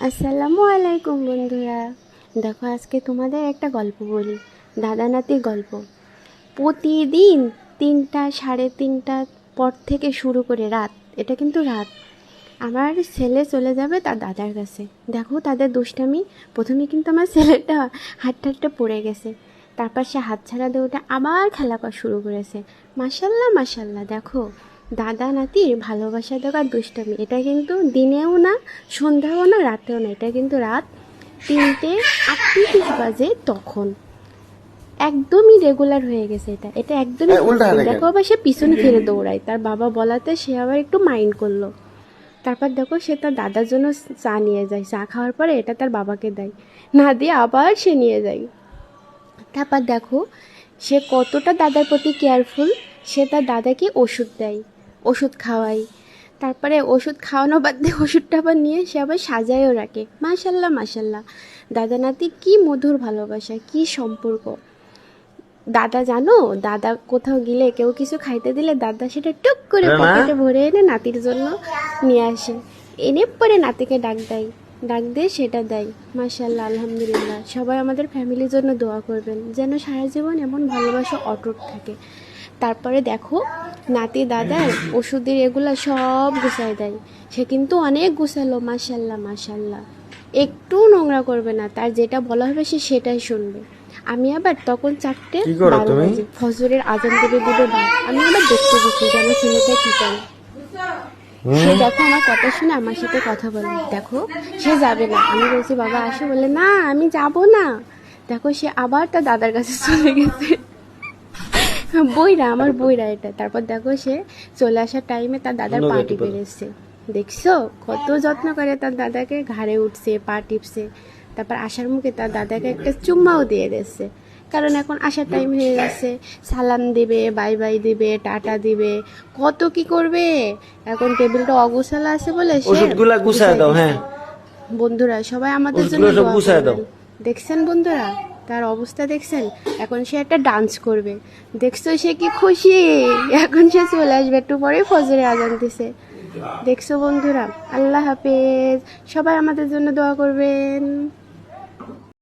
আসসালামু আলাইকুম বন্ধুরা। দেখো আজকে তোমাদের একটা গল্প বলি, দাদা নাতির গল্প। প্রতিদিন 3টা 3:30 পর থেকে শুরু করে রাত, এটা কিন্তু রাত, আমার ছেলে চলে যাবে তার দাদার কাছে। দেখো তাদের দুষ্টামি। প্রথমে কিন্তু আমার ছেলেটা হাতটা পড়ে গেছে, তারপর সে হাত ছাড়া দিয়ে ওটা আবার খেলা করা শুরু করেছে। মাশাল্লাহ মাশাল্লাহ, দেখো দাদা নাতির ভালোবাসা দেখার দুষ্টামি। এটা কিন্তু দিনেও না, সন্ধ্যাও না, রাতেও না, এটা কিন্তু রাত 3:38 বাজে তখন। একদমই রেগুলার হয়ে গেছে এটা, এটা একদমই। দেখো আবার সে পিছনে ফিরে দৌড়ায়, তার বাবা বলাতে সে আবার একটু মাইন্ড করলো। তারপর দেখো সে তার দাদার জন্য চা নিয়ে যায়, চা খাওয়ার পরে এটা তার বাবাকে দেয়, না দিয়ে আবার সে নিয়ে যায়। তারপর দেখো সে কতটা দাদার প্রতি কেয়ারফুল, সে তার দাদাকে ওষুধ দেয়, ওষুধ খাওয়ায়। তারপরে ওষুধ খাওয়ানো বাদ দিয়ে ওষুধটা আবার নিয়ে সে আবার সাজায়ও রাখে। মাশাল্লাহ মাশাল্লাহ, দাদা নাতি কি মধুর ভালোবাসা, কি সম্পর্ক। দাদা জানো, দাদা কোথাও গেলে কেউ কিছু খাইতে দিলে দাদা সেটা টুক করে পকেটে ভরে এনে নাতির জন্য নিয়ে আসে, এনে পরে নাতিকে ডাক দেয়, ডাক দিয়ে সেটা দেয়। মাশাল্লাহ আলহামদুলিল্লাহ, সবাই আমাদের ফ্যামিলির জন্য দোয়া করবেন যেন সারা জীবন এমন ভালোবাসা অটুট থাকে। তারপরে দেখো নাতি দাদার ওষুধের এগুলো সব গুছাই দেয়, সে কিন্তু অনেক গুছালো। মাশাল্লাহ মাশাল্লাহ, একটু নোংরা করবে না, তার যেটা বলা হবে সে সেটাই শুনবে। আমি আবার তখন 4:12 বাজে, ফজরের আজান দেবে ভাত, আমি আবার দেখতে গেছি যে আমার ছেলেটা কি করে। সে দেখো আমার কথা শুনে আমার সাথে কথা বলে, দেখো সে যাবে না, আমি বলছি বাবা আসো, বলে না আমি যাব না। দেখো সে আবার তার দাদার কাছে চলে গেছে, বইরা আমার বইরা এটা। তারপর দেখো সে চলে আসার টাইমে তার দাদার পা টিপে এসছে, দেখছো কত যত্ন করে তার দাদাকে, ঘাড়ে উঠছে, পা টিপছে। তারপর আসার মুখে তার দাদাকে একটা চুম্মাও দিয়ে দিচ্ছে, কারণ এখন আসার টাইম হয়ে গেছে, সালাম দিবে, বাই বাই দিবে, টাটা দিবে, কত কি করবে। এখন টেবিলটা অগুছালা আছে বলে ওষুধগুলা গুছায় দাও। হ্যাঁ বন্ধুরা সবাই আমাদের জন্য দোয়া করবেন। দেখছেন বন্ধুরা তার অবস্থা, দেখছেন এখন সে একটা ডান্স করবে, দেখছো সে কি খুশি। এখন সে চলে আসবে, একটু পরে ফজরে আজান দিছে। দেখছো বন্ধুরা, আল্লাহ হাফেজ, সবাই আমাদের জন্য দোয়া করবেন।